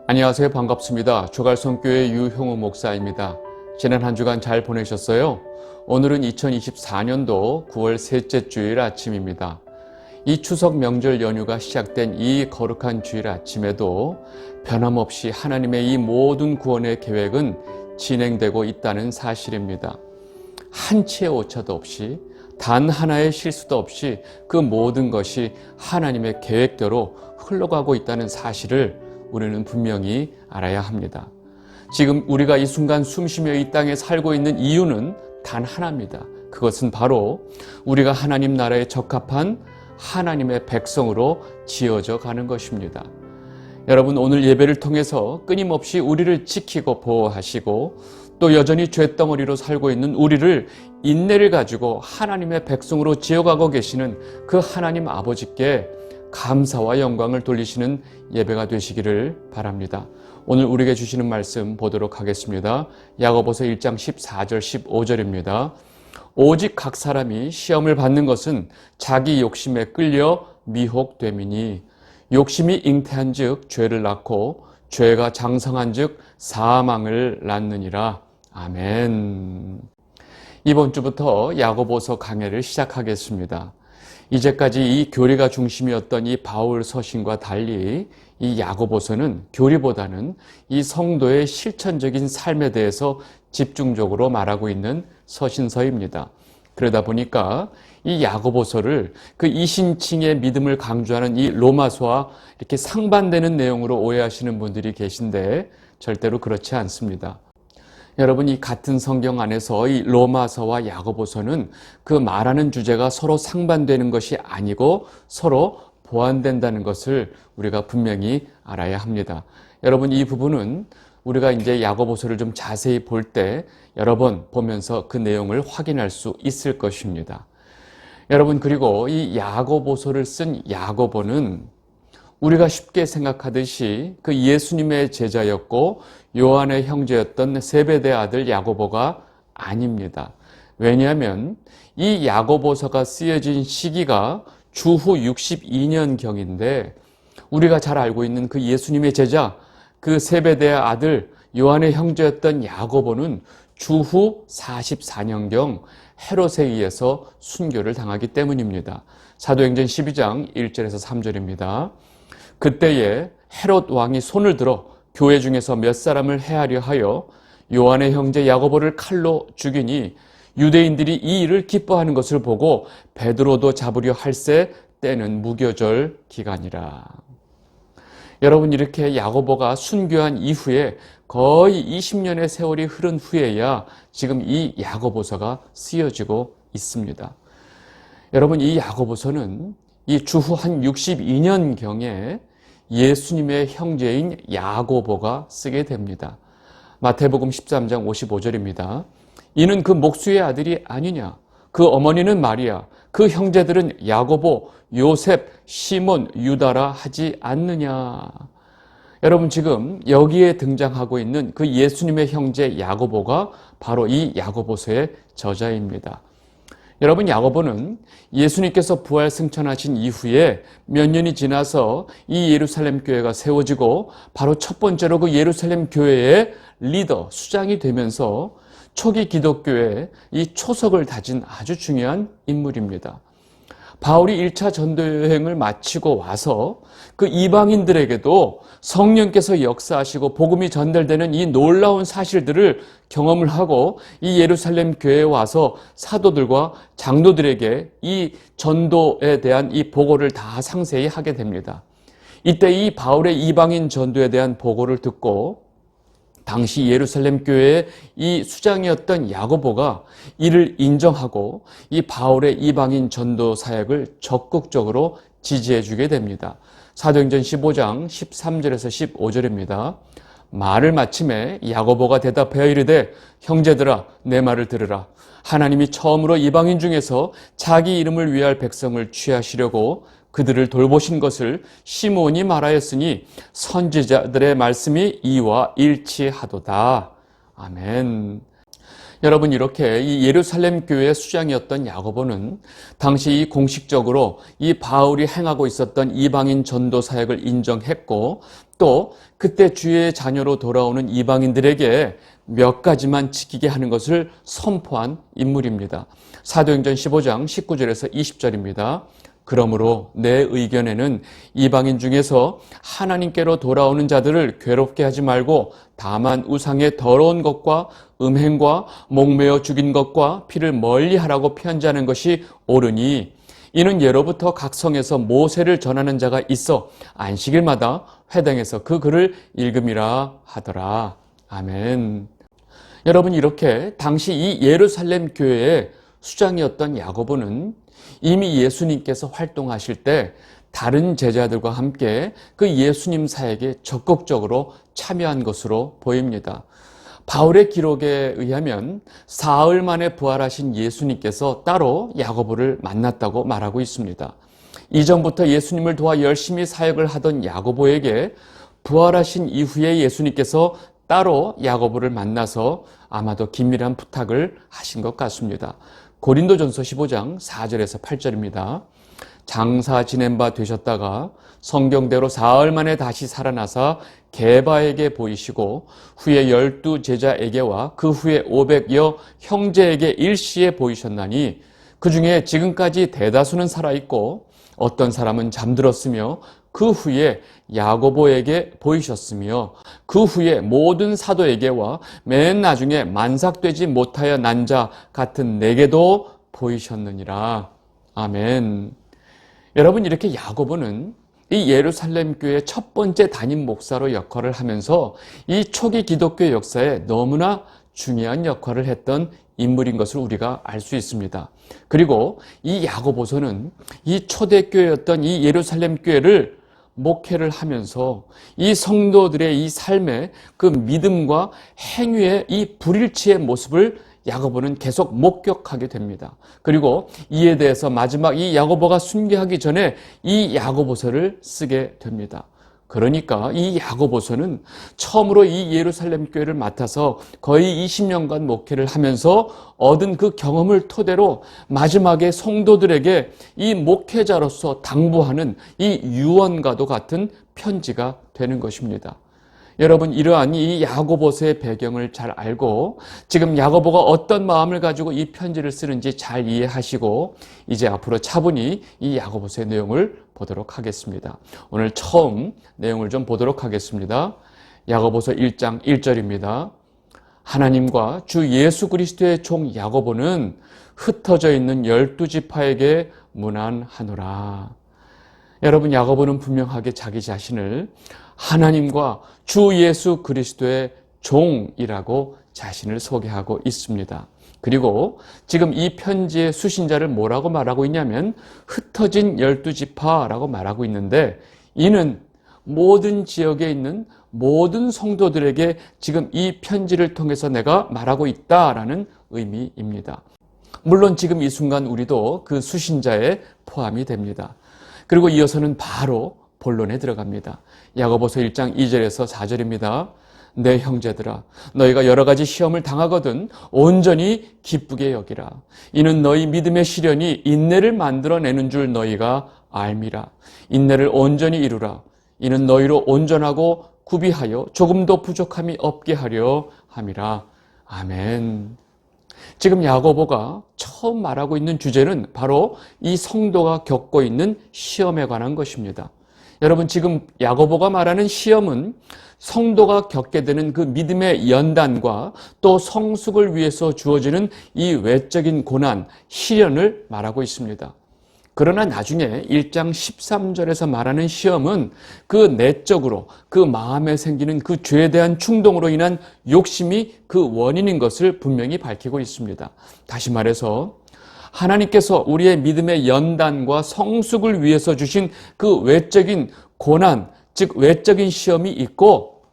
안녕하세요. 반갑습니다. 조갈성교회 유형우 목사입니다. 지난 한 주간 잘 보내셨어요? 오늘은 2024년도 9월 셋째 주일 아침입니다. 이 추석 명절 연휴가 시작된 이 거룩한 주일 아침에도 변함없이 하나님의 이 모든 구원의 계획은 진행되고 있다는 사실입니다. 한치의 오차도 없이 단 하나의 실수도 없이 그 모든 것이 하나님의 계획대로 흘러가고 있다는 사실을 우리는 분명히 알아야 합니다. 지금 우리가 이 순간 숨쉬며 이 땅에 살고 있는 이유는 단 하나입니다. 그것은 바로 우리가 하나님 나라에 적합한 하나님의 백성으로 지어져 가는 것입니다. 여러분, 오늘 예배를 통해서 끊임없이 우리를 지키고 보호하시고 또 여전히 죄덩어리로 살고 있는 우리를 인내를 가지고 하나님의 백성으로 지어가고 계시는 그 하나님 아버지께 감사와 영광을 돌리시는 예배가 되시기를 바랍니다. 오늘 우리에게 주시는 말씀 보도록 하겠습니다. 야고보서 1장 14절 15절입니다. 오직 각 사람이 시험을 받는 것은 자기 욕심에 끌려 미혹됨이니 욕심이 잉태한 즉 죄를 낳고 죄가 장성한 즉 사망을 낳느니라. 아멘. 이번 주부터 야고보서 강해를 시작하겠습니다. 이제까지 이 교리가 중심이었던 이 바울 서신과 달리 이 야고보서는 교리보다는 이 성도의 실천적인 삶에 대해서 집중적으로 말하고 있는 서신서입니다. 그러다 보니까 이 야고보서를 그 이신칭의 믿음을 강조하는 이 로마서와 이렇게 상반되는 내용으로 오해하시는 분들이 계신데 절대로 그렇지 않습니다. 여러분, 이 같은 성경 안에서 이 로마서와 야고보서는 그 말하는 주제가 서로 상반되는 것이 아니고 서로 보완된다는 것을 우리가 분명히 알아야 합니다. 여러분, 이 부분은 우리가 이제 야고보서를 좀 자세히 볼 때 여러 번 보면서 그 내용을 확인할 수 있을 것입니다. 여러분, 그리고 이 야고보서를 쓴 야고보는 우리가 쉽게 생각하듯이 그 예수님의 제자였고 요한의 형제였던 세베대 아들 야고보가 아닙니다. 왜냐하면 이 야고보서가 쓰여진 시기가 주후 62년경인데 우리가 잘 알고 있는 그 예수님의 제자, 그 세베대의 아들 요한의 형제였던 야고보는 주후 44년경 헤롯에 의해서 순교를 당하기 때문입니다. 사도행전 12장 1절에서 3절입니다. 그때에 헤롯 왕이 손을 들어 교회 중에서 몇 사람을 해하려 하여 요한의 형제 야고보를 칼로 죽이니 유대인들이 이 일을 기뻐하는 것을 보고 베드로도 잡으려 할새 때는 무교절 기간이라. 여러분, 이렇게 야고보가 순교한 이후에 거의 20년의 세월이 흐른 후에야 지금 이 야고보서가 쓰여지고 있습니다. 여러분, 이 야고보서는 이 주후 한 62년경에 예수님의 형제인 야고보가 쓰게 됩니다. 마태복음 13장 55절입니다. 이는 그 목수의 아들이 아니냐? 그 어머니는 마리아, 그 형제들은 야고보, 요셉, 시몬, 유다라 하지 않느냐? 여러분, 지금 여기에 등장하고 있는 그 예수님의 형제 야고보가 바로 이 야고보서의 저자입니다. 여러분, 야고보는 예수님께서 부활 승천하신 이후에 몇 년이 지나서 이 예루살렘 교회가 세워지고 바로 첫 번째로 그 예루살렘 교회의 리더, 수장이 되면서 초기 기독교의 이 초석을 다진 아주 중요한 인물입니다. 바울이 1차 전도 여행을 마치고 와서 그 이방인들에게도 성령께서 역사하시고 복음이 전달되는 이 놀라운 사실들을 경험을 하고 이 예루살렘 교회에 와서 사도들과 장로들에게 이 전도에 대한 이 보고를 다 상세히 하게 됩니다. 이때 이 바울의 이방인 전도에 대한 보고를 듣고 당시 예루살렘 교회의 이 수장이었던 야고보가 이를 인정하고 이 바울의 이방인 전도 사역을 적극적으로 지지해 주게 됩니다. 사도행전 15장 13절에서 15절입니다. 말을 마침에 야고보가 대답하여 이르되 형제들아 내 말을 들으라. 하나님이 처음으로 이방인 중에서 자기 이름을 위할 백성을 취하시려고 그들을 돌보신 것을 시몬이 말하였으니 선지자들의 말씀이 이와 일치하도다. 아멘. 여러분, 이렇게 이 예루살렘 교회의 수장이었던 야고보는 당시 공식적으로 이 바울이 행하고 있었던 이방인 전도 사역을 인정했고, 또 그때 주의 자녀로 돌아오는 이방인들에게 몇 가지만 지키게 하는 것을 선포한 인물입니다. 사도행전 15장 19절에서 20절입니다. 그러므로 내 의견에는 이방인 중에서 하나님께로 돌아오는 자들을 괴롭게 하지 말고 다만 우상의 더러운 것과 음행과 목매어 죽인 것과 피를 멀리하라고 편지하는 것이 옳으니, 이는 예로부터 각 성에서 모세를 전하는 자가 있어 안식일마다 회당에서 그 글을 읽음이라 하더라. 아멘. 여러분, 이렇게 당시 이 예루살렘 교회의 수장이었던 야고보는 이미 예수님께서 활동하실 때 다른 제자들과 함께 그 예수님 사역에 적극적으로 참여한 것으로 보입니다. 바울의 기록에 의하면 사흘 만에 부활하신 예수님께서 따로 야고보를 만났다고 말하고 있습니다. 이전부터 예수님을 도와 열심히 사역을 하던 야고보에게 부활하신 이후에 예수님께서 따로 야고보를 만나서 아마도 긴밀한 부탁을 하신 것 같습니다. 고린도전서 15장 4절에서 8절입니다. 장사 지낸 바 되셨다가 성경대로 사흘 만에 다시 살아나사 게바에게 보이시고 후에 12 제자에게와 그 후에 500여 형제에게 일시에 보이셨나니, 그 중에 지금까지 대다수는 살아있고 어떤 사람은 잠들었으며 그 후에 야고보에게 보이셨으며 그 후에 모든 사도에게와 맨 나중에 만삭되지 못하여 난 자 같은 내게도 보이셨느니라. 아멘. 여러분, 이렇게 야고보는 이 예루살렘 교회의 첫 번째 담임 목사로 역할을 하면서 이 초기 기독교 역사에 너무나 중요한 역할을 했던 인물인 것을 우리가 알 수 있습니다. 그리고 이 야고보서는 이 초대교회였던 이 예루살렘 교회를 목회를 하면서 이 성도들의 이 삶의 그 믿음과 행위의 이 불일치의 모습을 야고보는 계속 목격하게 됩니다. 그리고 이에 대해서 마지막 이 야고보가 순교하기 전에 이 야고보서를 쓰게 됩니다. 그러니까 이 야고보서는 처음으로 이 예루살렘 교회를 맡아서 거의 20년간 목회를 하면서 얻은 그 경험을 토대로 마지막에 성도들에게 이 목회자로서 당부하는 이 유언과도 같은 편지가 되는 것입니다. 여러분, 이러한 이 야고보서의 배경을 잘 알고 지금 야고보가 어떤 마음을 가지고 이 편지를 쓰는지 잘 이해하시고 이제 앞으로 차분히 이 야고보서의 내용을 보도록 하겠습니다. 오늘 처음 내용을 좀 보도록 하겠습니다. 야고보서 1장 1절입니다. 하나님과 주 예수 그리스도의 종 야고보는 흩어져 있는 12지파에게 문안하노라. 여러분, 야고보는 분명하게 자기 자신을 하나님과 주 예수 그리스도의 종이라고 자신을 소개하고 있습니다. 그리고 지금 이 편지의 수신자를 뭐라고 말하고 있냐면 흩어진 12지파라고 말하고 있는데, 이는 모든 지역에 있는 모든 성도들에게 지금 이 편지를 통해서 내가 말하고 있다라는 의미입니다. 물론 지금 이 순간 우리도 그 수신자에 포함이 됩니다. 그리고 이어서는 바로 본론에 들어갑니다. 야고보서 1장 2절에서 4절입니다. 내 형제들아, 너희가 여러 가지 시험을 당하거든 온전히 기쁘게 여기라. 이는 너희 믿음의 시련이 인내를 만들어내는 줄 너희가 알미라. 인내를 온전히 이루라. 이는 너희로 온전하고 구비하여 조금도 부족함이 없게 하려 함이라. 아멘. 지금 야고보가 처음 말하고 있는 주제는 바로 이 성도가 겪고 있는 시험에 관한 것입니다. 여러분, 지금 야고보가 말하는 시험은 성도가 겪게 되는 그 믿음의 연단과 또 성숙을 위해서 주어지는 이 외적인 고난, 시련을 말하고 있습니다. 그러나 나중에 1장 13절에서 말하는 시험은 그 내적으로 그 마음에 생기는 그 죄에 대한 충동으로 인한 욕심이 그 원인인 것을 분명히 밝히고 있습니다. 다시 말해서 하나님께서 우리의 믿음의 연단과 성숙을 위해서 주신 그 외적인 고난, 즉 외적인 시험이 있고,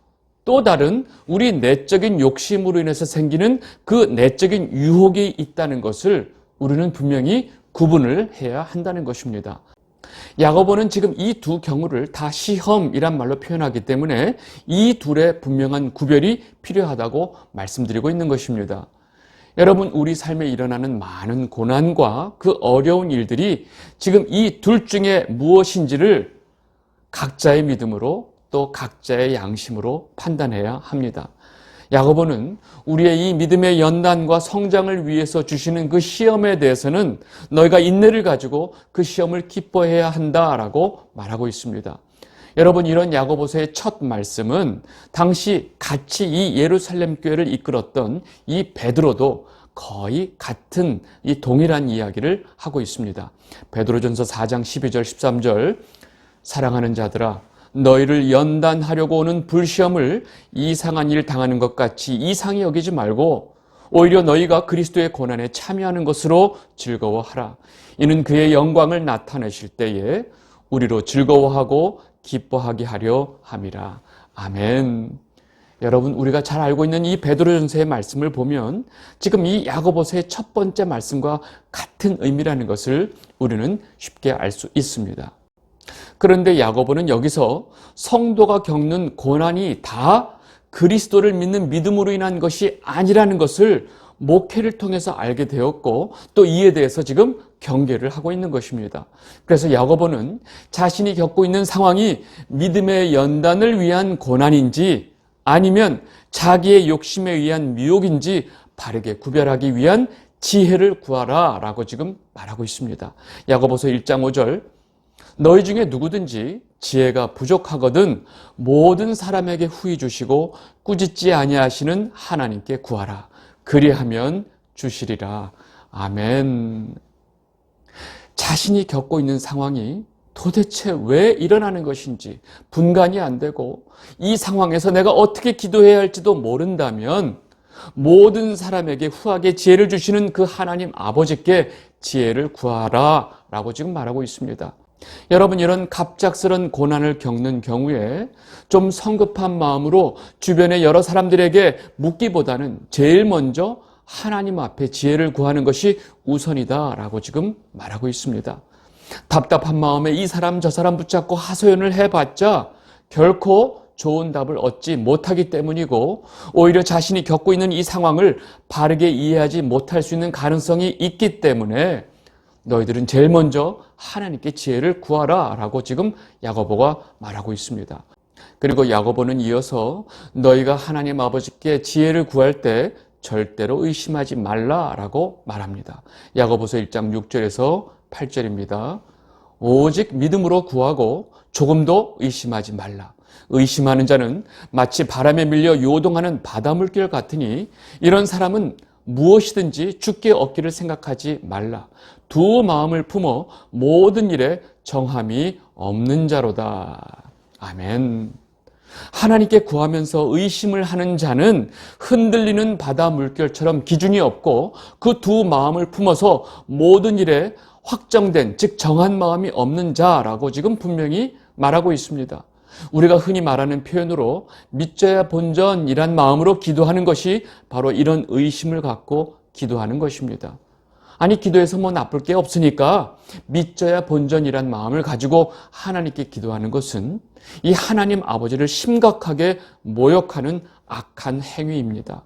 또 다른 우리 내적인 욕심으로 인해서 생기는 그 내적인 유혹이 있다는 것을 우리는 분명히 구분을 해야 한다는 것입니다. 야고보는 지금 이 두 경우를 다 시험이란 말로 표현하기 때문에 이 둘의 분명한 구별이 필요하다고 말씀드리고 있는 것입니다. 여러분, 우리 삶에 일어나는 많은 고난과 그 어려운 일들이 지금 이 둘 중에 무엇인지를 각자의 믿음으로 또 각자의 양심으로 판단해야 합니다. 야고보는 우리의 이 믿음의 연단과 성장을 위해서 주시는 그 시험에 대해서는 너희가 인내를 가지고 그 시험을 기뻐해야 한다라고 말하고 있습니다. 여러분, 이런 야고보서의 첫 말씀은 당시 같이 이 예루살렘 교회를 이끌었던 이 베드로도 거의 같은 이 동일한 이야기를 하고 있습니다. 베드로전서 4장 12절 13절 사랑하는 자들아 너희를 연단하려고 오는 불시험을 이상한 일 당하는 것 같이 이상히 여기지 말고 오히려 너희가 그리스도의 고난에 참여하는 것으로 즐거워하라. 이는 그의 영광을 나타내실 때에 우리로 즐거워하고 기뻐하게 하려 함이라. 아멘. 여러분, 우리가 잘 알고 있는 이 베드로전서의 말씀을 보면 지금 이 야고보서의 첫 번째 말씀과 같은 의미라는 것을 우리는 쉽게 알 수 있습니다. 그런데 야고보는 여기서 성도가 겪는 고난이 다 그리스도를 믿는 믿음으로 인한 것이 아니라는 것을 목회를 통해서 알게 되었고 또 이에 대해서 지금 경계를 하고 있는 것입니다. 그래서 야고보는 자신이 겪고 있는 상황이 믿음의 연단을 위한 고난인지 아니면 자기의 욕심에 의한 미혹인지 바르게 구별하기 위한 지혜를 구하라 라고 지금 말하고 있습니다. 야고보서 1장 5절 너희 중에 누구든지 지혜가 부족하거든 모든 사람에게 후히 주시고 꾸짖지 아니하시는 하나님께 구하라. 그리하면 주시리라. 아멘. 자신이 겪고 있는 상황이 도대체 왜 일어나는 것인지 분간이 안 되고 이 상황에서 내가 어떻게 기도해야 할지도 모른다면 모든 사람에게 후하게 지혜를 주시는 그 하나님 아버지께 지혜를 구하라 라고 지금 말하고 있습니다. 여러분, 이런 갑작스런 고난을 겪는 경우에 좀 성급한 마음으로 주변의 여러 사람들에게 묻기보다는 제일 먼저 하나님 앞에 지혜를 구하는 것이 우선이다 라고 지금 말하고 있습니다. 답답한 마음에 이 사람 저 사람 붙잡고 하소연을 해봤자 결코 좋은 답을 얻지 못하기 때문이고 오히려 자신이 겪고 있는 이 상황을 바르게 이해하지 못할 수 있는 가능성이 있기 때문에 너희들은 제일 먼저 하나님께 지혜를 구하라 라고 지금 야고보가 말하고 있습니다. 그리고 야고보는 이어서 너희가 하나님 아버지께 지혜를 구할 때 절대로 의심하지 말라라고 말합니다. 야고보서 1장 6절에서 8절입니다. 오직 믿음으로 구하고 조금도 의심하지 말라. 의심하는 자는 마치 바람에 밀려 요동하는 바다 물결 같으니 이런 사람은 무엇이든지 주께 얻기를 생각하지 말라. 두 마음을 품어 모든 일에 정함이 없는 자로다. 아멘. 하나님께 구하면서 의심을 하는 자는 흔들리는 바다 물결처럼 기준이 없고 그 두 마음을 품어서 모든 일에 확정된, 즉 정한 마음이 없는 자라고 지금 분명히 말하고 있습니다. 우리가 흔히 말하는 표현으로 믿져야 본전이란 마음으로 기도하는 것이 바로 이런 의심을 갖고 기도하는 것입니다. 아니, 기도해서 뭐 나쁠 게 없으니까 믿져야 본전이란 마음을 가지고 하나님께 기도하는 것은 이 하나님 아버지를 심각하게 모욕하는 악한 행위입니다.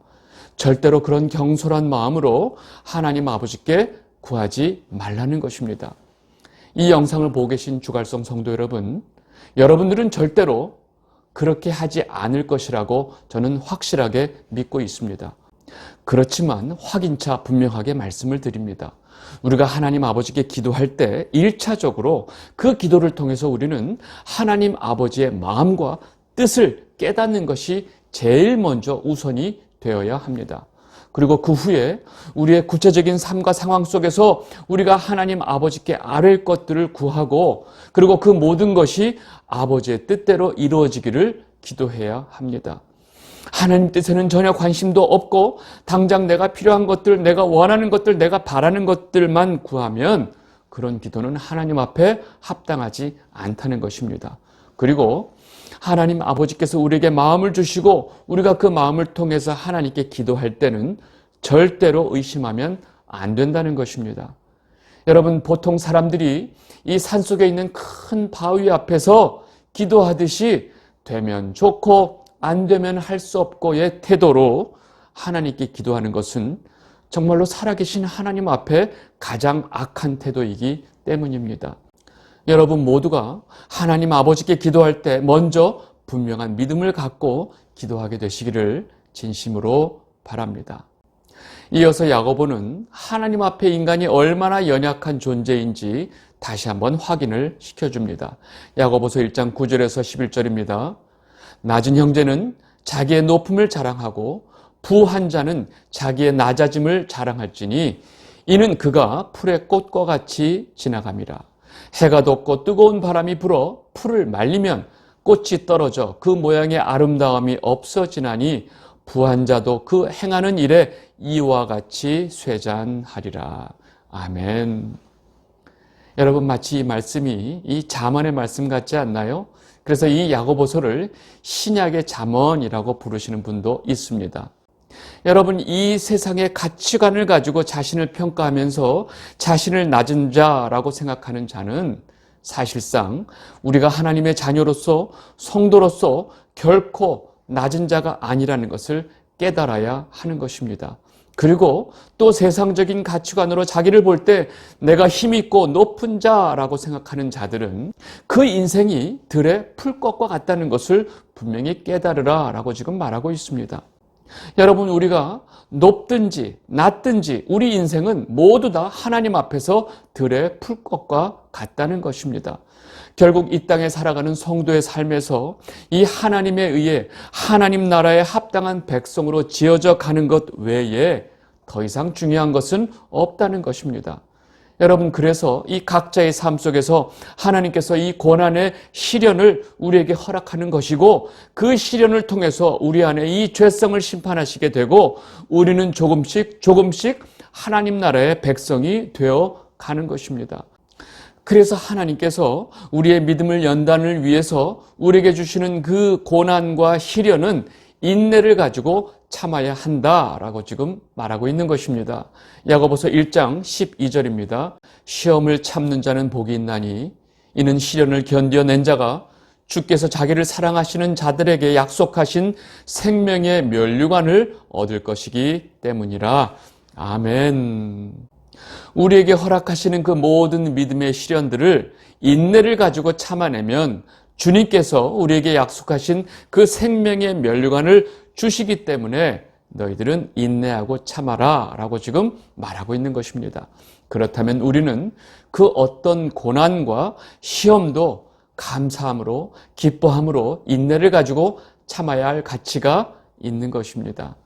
절대로 그런 경솔한 마음으로 하나님 아버지께 구하지 말라는 것입니다. 이 영상을 보고 계신 주갈성 성도 여러분, 여러분들은 절대로 그렇게 하지 않을 것이라고 저는 확실하게 믿고 있습니다. 그렇지만 확인차 분명하게 말씀을 드립니다. 우리가 하나님 아버지께 기도할 때 1차적으로 그 기도를 통해서 우리는 하나님 아버지의 마음과 뜻을 깨닫는 것이 제일 먼저 우선이 되어야 합니다. 그리고 그 후에 우리의 구체적인 삶과 상황 속에서 우리가 하나님 아버지께 아뢰을 것들을 구하고 그리고 그 모든 것이 아버지의 뜻대로 이루어지기를 기도해야 합니다. 하나님 뜻에는 전혀 관심도 없고 당장 내가 필요한 것들, 내가 원하는 것들, 내가 바라는 것들만 구하면 그런 기도는 하나님 앞에 합당하지 않다는 것입니다. 그리고 하나님 아버지께서 우리에게 마음을 주시고 우리가 그 마음을 통해서 하나님께 기도할 때는 절대로 의심하면 안 된다는 것입니다. 여러분, 보통 사람들이 이 산속에 있는 큰 바위 앞에서 기도하듯이 되면 좋고 안 되면 할 수 없고의 태도로 하나님께 기도하는 것은 정말로 살아계신 하나님 앞에 가장 악한 태도이기 때문입니다. 여러분 모두가 하나님 아버지께 기도할 때 먼저 분명한 믿음을 갖고 기도하게 되시기를 진심으로 바랍니다. 이어서 야고보는 하나님 앞에 인간이 얼마나 연약한 존재인지 다시 한번 확인을 시켜줍니다. 야고보서 1장 9절에서 11절입니다. 낮은 형제는 자기의 높음을 자랑하고 부한 자는 자기의 낮아짐을 자랑할지니 이는 그가 풀의 꽃과 같이 지나감이라. 해가 돋고 뜨거운 바람이 불어 풀을 말리면 꽃이 떨어져 그 모양의 아름다움이 없어지나니 부한 자도 그 행하는 일에 이와 같이 쇠잔하리라. 아멘. 여러분 마치 이 말씀이 이 잠언의 말씀 같지 않나요? 그래서 이 야고보서를 신약의 잠언이라고 부르시는 분도 있습니다. 여러분 이 세상의 가치관을 가지고 자신을 평가하면서 자신을 낮은 자라고 생각하는 자는 사실상 우리가 하나님의 자녀로서 성도로서 결코 낮은 자가 아니라는 것을 깨달아야 하는 것입니다. 그리고 또 세상적인 가치관으로 자기를 볼 때 내가 힘있고 높은 자라고 생각하는 자들은 그 인생이 들의 풀꽃과 같다는 것을 분명히 깨달으라 라고 지금 말하고 있습니다. 여러분 우리가 높든지 낮든지 우리 인생은 모두 다 하나님 앞에서 들의 풀꽃과 같다는 것입니다. 결국 이 땅에 살아가는 성도의 삶에서 이 하나님에 의해 하나님 나라에 합당한 백성으로 지어져 가는 것 외에 더 이상 중요한 것은 없다는 것입니다. 여러분 그래서 이 각자의 삶 속에서 하나님께서 이 고난의 시련을 우리에게 허락하는 것이고 그 시련을 통해서 우리 안에 이 죄성을 심판하시게 되고 우리는 조금씩 하나님 나라의 백성이 되어 가는 것입니다. 그래서 하나님께서 우리의 믿음을 연단을 위해서 우리에게 주시는 그 고난과 시련은 인내를 가지고 참아야 한다라고 지금 말하고 있는 것입니다. 야고보서 1장 12절입니다. 시험을 참는 자는 복이 있나니 이는 시련을 견뎌낸 자가 주께서 자기를 사랑하시는 자들에게 약속하신 생명의 면류관을 얻을 것이기 때문이라. 아멘. 우리에게 허락하시는 그 모든 믿음의 시련들을 인내를 가지고 참아내면 주님께서 우리에게 약속하신 그 생명의 면류관을 주시기 때문에 너희들은 인내하고 참아라 라고 지금 말하고 있는 것입니다. 그렇다면 우리는 그 어떤 고난과 시험도 감사함으로 기뻐함으로 인내를 가지고 참아야 할 가치가 있는 것입니다.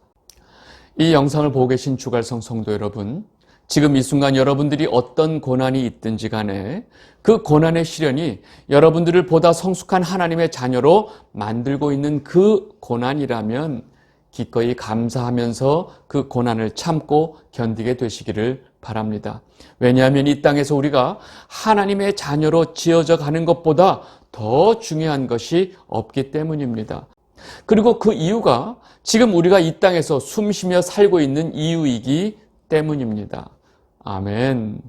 이 영상을 보고 계신 주갈성 성도 여러분, 지금 이 순간 여러분들이 어떤 고난이 있든지 간에 그 고난의 시련이 여러분들을 보다 성숙한 하나님의 자녀로 만들고 있는 그 고난이라면 기꺼이 감사하면서 그 고난을 참고 견디게 되시기를 바랍니다. 왜냐하면 이 땅에서 우리가 하나님의 자녀로 지어져 가는 것보다 더 중요한 것이 없기 때문입니다. 그리고 그 이유가 지금 우리가 이 땅에서 숨쉬며 살고 있는 이유이기 때문입니다. 아멘.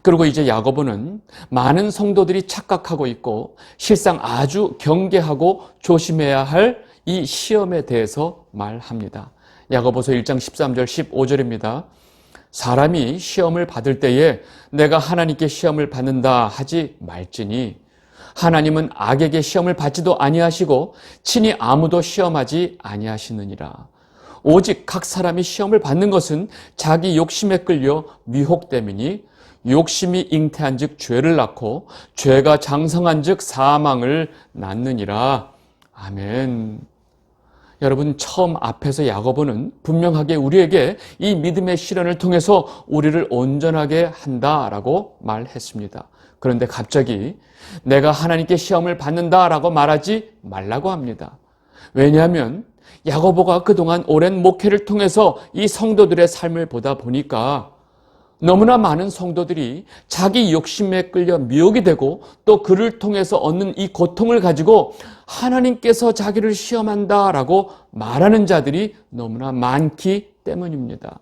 그리고 이제 야고보는 많은 성도들이 착각하고 있고 실상 아주 경계하고 조심해야 할 이 시험에 대해서 말합니다. 야고보서 1장 13절 15절입니다. 사람이 시험을 받을 때에 내가 하나님께 시험을 받는다 하지 말지니 하나님은 악에게 시험을 받지도 아니하시고 친히 아무도 시험하지 아니하시느니라. 오직 각 사람이 시험을 받는 것은 자기 욕심에 끌려 미혹됨이니 욕심이 잉태한 즉 죄를 낳고 죄가 장성한 즉 사망을 낳느니라. 아멘. 여러분 처음 앞에서 야고보는 분명하게 우리에게 이 믿음의 시련을 통해서 우리를 온전하게 한다라고 말했습니다. 그런데 갑자기 내가 하나님께 시험을 받는다라고 말하지 말라고 합니다. 왜냐하면 야고보가 그동안 오랜 목회를 통해서 이 성도들의 삶을 보다 보니까 너무나 많은 성도들이 자기 욕심에 끌려 미혹이 되고 또 그를 통해서 얻는 이 고통을 가지고 하나님께서 자기를 시험한다라고 말하는 자들이 너무나 많기 때문입니다.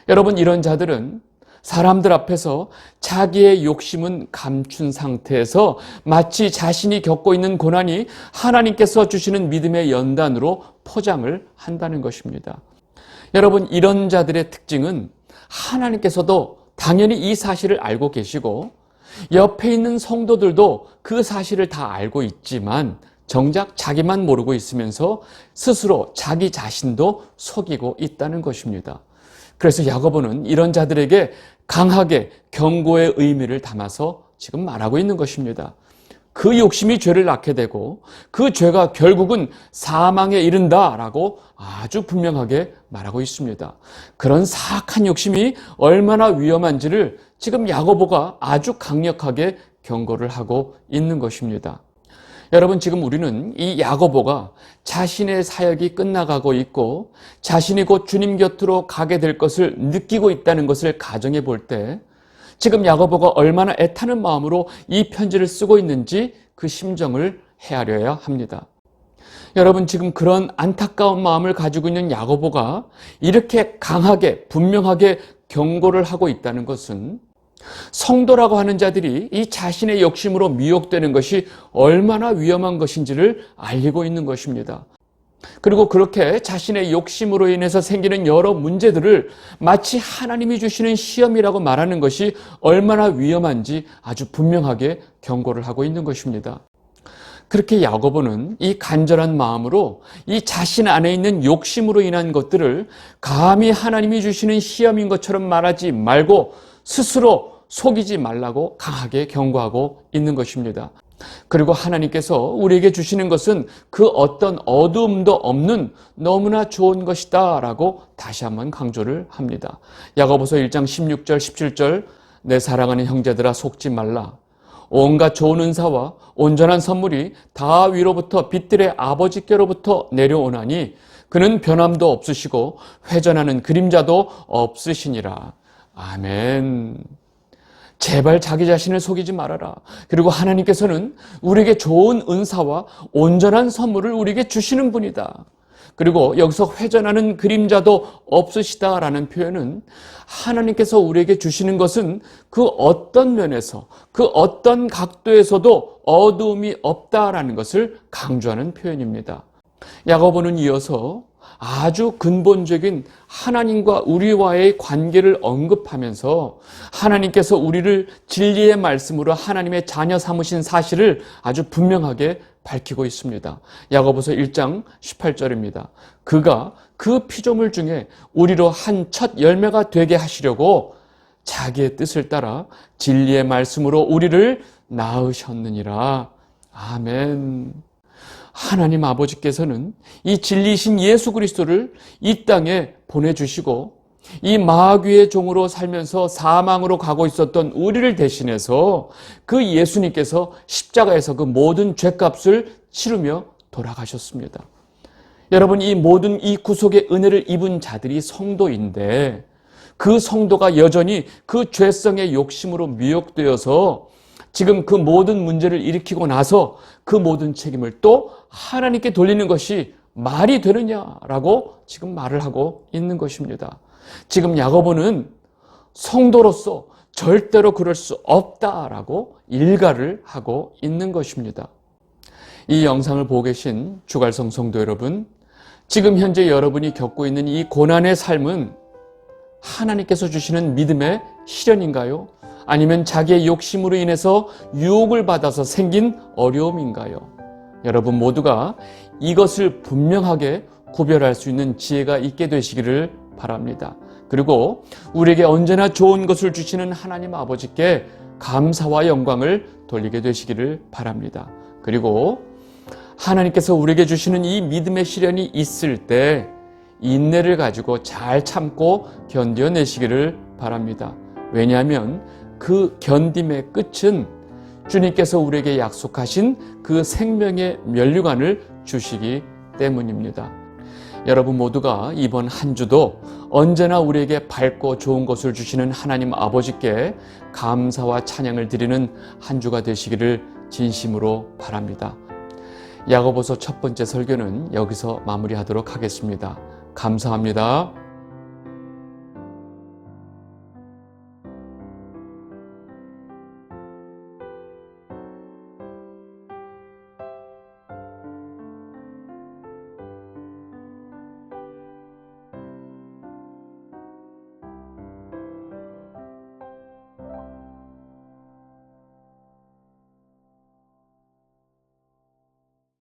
여러분 이런 자들은 사람들 앞에서 자기의 욕심은 감춘 상태에서 마치 자신이 겪고 있는 고난이 하나님께서 주시는 믿음의 연단으로 포장을 한다는 것입니다. 여러분, 이런 자들의 특징은 하나님께서도 당연히 이 사실을 알고 계시고 옆에 있는 성도들도 그 사실을 다 알고 있지만 정작 자기만 모르고 있으면서 스스로 자기 자신도 속이고 있다는 것입니다. 그래서 야고보는 이런 자들에게 강하게 경고의 의미를 담아서 지금 말하고 있는 것입니다. 그 욕심이 죄를 낳게 되고 그 죄가 결국은 사망에 이른다라고 아주 분명하게 말하고 있습니다. 그런 사악한 욕심이 얼마나 위험한지를 지금 야고보가 아주 강력하게 경고를 하고 있는 것입니다. 여러분, 지금 우리는 이 야고보가 자신의 사역이 끝나가고 있고 자신이 곧 주님 곁으로 가게 될 것을 느끼고 있다는 것을 가정해 볼 때 지금 야고보가 얼마나 애타는 마음으로 이 편지를 쓰고 있는지 그 심정을 헤아려야 합니다. 여러분, 지금 그런 안타까운 마음을 가지고 있는 야고보가 이렇게 강하게 분명하게 경고를 하고 있다는 것은 성도라고 하는 자들이 이 자신의 욕심으로 미혹되는 것이 얼마나 위험한 것인지를 알리고 있는 것입니다. 그리고 그렇게 자신의 욕심으로 인해서 생기는 여러 문제들을 마치 하나님이 주시는 시험이라고 말하는 것이 얼마나 위험한지 아주 분명하게 경고를 하고 있는 것입니다. 그렇게 야고보는 이 간절한 마음으로 이 자신 안에 있는 욕심으로 인한 것들을 감히 하나님이 주시는 시험인 것처럼 말하지 말고 스스로 속이지 말라고 강하게 경고하고 있는 것입니다. 그리고 하나님께서 우리에게 주시는 것은 그 어떤 어두움도 없는 너무나 좋은 것이다 라고 다시 한번 강조를 합니다. 야고보서 1장 16절 17절 내 사랑하는 형제들아 속지 말라. 온갖 좋은 은사와 온전한 선물이 다 위로부터 빛들의 아버지께로부터 내려오나니 그는 변함도 없으시고 회전하는 그림자도 없으시니라. 아멘. 제발 자기 자신을 속이지 말아라. 그리고 하나님께서는 우리에게 좋은 은사와 온전한 선물을 우리에게 주시는 분이다. 그리고 여기서 회전하는 그림자도 없으시다라는 표현은 하나님께서 우리에게 주시는 것은 그 어떤 면에서 그 어떤 각도에서도 어두움이 없다라는 것을 강조하는 표현입니다. 야고보는 이어서 아주 근본적인 하나님과 우리와의 관계를 언급하면서 하나님께서 우리를 진리의 말씀으로 하나님의 자녀 삼으신 사실을 아주 분명하게 밝히고 있습니다. 야고보서 1장 18절입니다. 그가 그 피조물 중에 우리로 한 첫 열매가 되게 하시려고 자기의 뜻을 따라 진리의 말씀으로 우리를 낳으셨느니라. 아멘. 하나님 아버지께서는 이 진리이신 예수 그리스도를 이 땅에 보내주시고 이 마귀의 종으로 살면서 사망으로 가고 있었던 우리를 대신해서 그 예수님께서 십자가에서 그 모든 죄값을 치르며 돌아가셨습니다. 여러분, 이 모든 이 구속의 은혜를 입은 자들이 성도인데 그 성도가 여전히 그 죄성의 욕심으로 미혹되어서 지금 그 모든 문제를 일으키고 나서 그 모든 책임을 또 하나님께 돌리는 것이 말이 되느냐라고 지금 말을 하고 있는 것입니다. 지금 야고보는 성도로서 절대로 그럴 수 없다라고 일가를 하고 있는 것입니다. 이 영상을 보고 계신 주갈성 성도 여러분, 지금 현재 여러분이 겪고 있는 이 고난의 삶은 하나님께서 주시는 믿음의 시련인가요? 아니면 자기의 욕심으로 인해서 유혹을 받아서 생긴 어려움인가요? 여러분 모두가 이것을 분명하게 구별할 수 있는 지혜가 있게 되시기를 바랍니다. 그리고 우리에게 언제나 좋은 것을 주시는 하나님 아버지께 감사와 영광을 돌리게 되시기를 바랍니다. 그리고 하나님께서 우리에게 주시는 이 믿음의 시련이 있을 때 인내를 가지고 잘 참고 견뎌내시기를 바랍니다. 왜냐하면 그 견딤의 끝은 주님께서 우리에게 약속하신 그 생명의 면류관을 주시기 때문입니다. 여러분 모두가 이번 한 주도 언제나 우리에게 밝고 좋은 것을 주시는 하나님 아버지께 감사와 찬양을 드리는 한 주가 되시기를 진심으로 바랍니다. 야고보서 첫 번째 설교는 여기서 마무리하도록 하겠습니다. 감사합니다.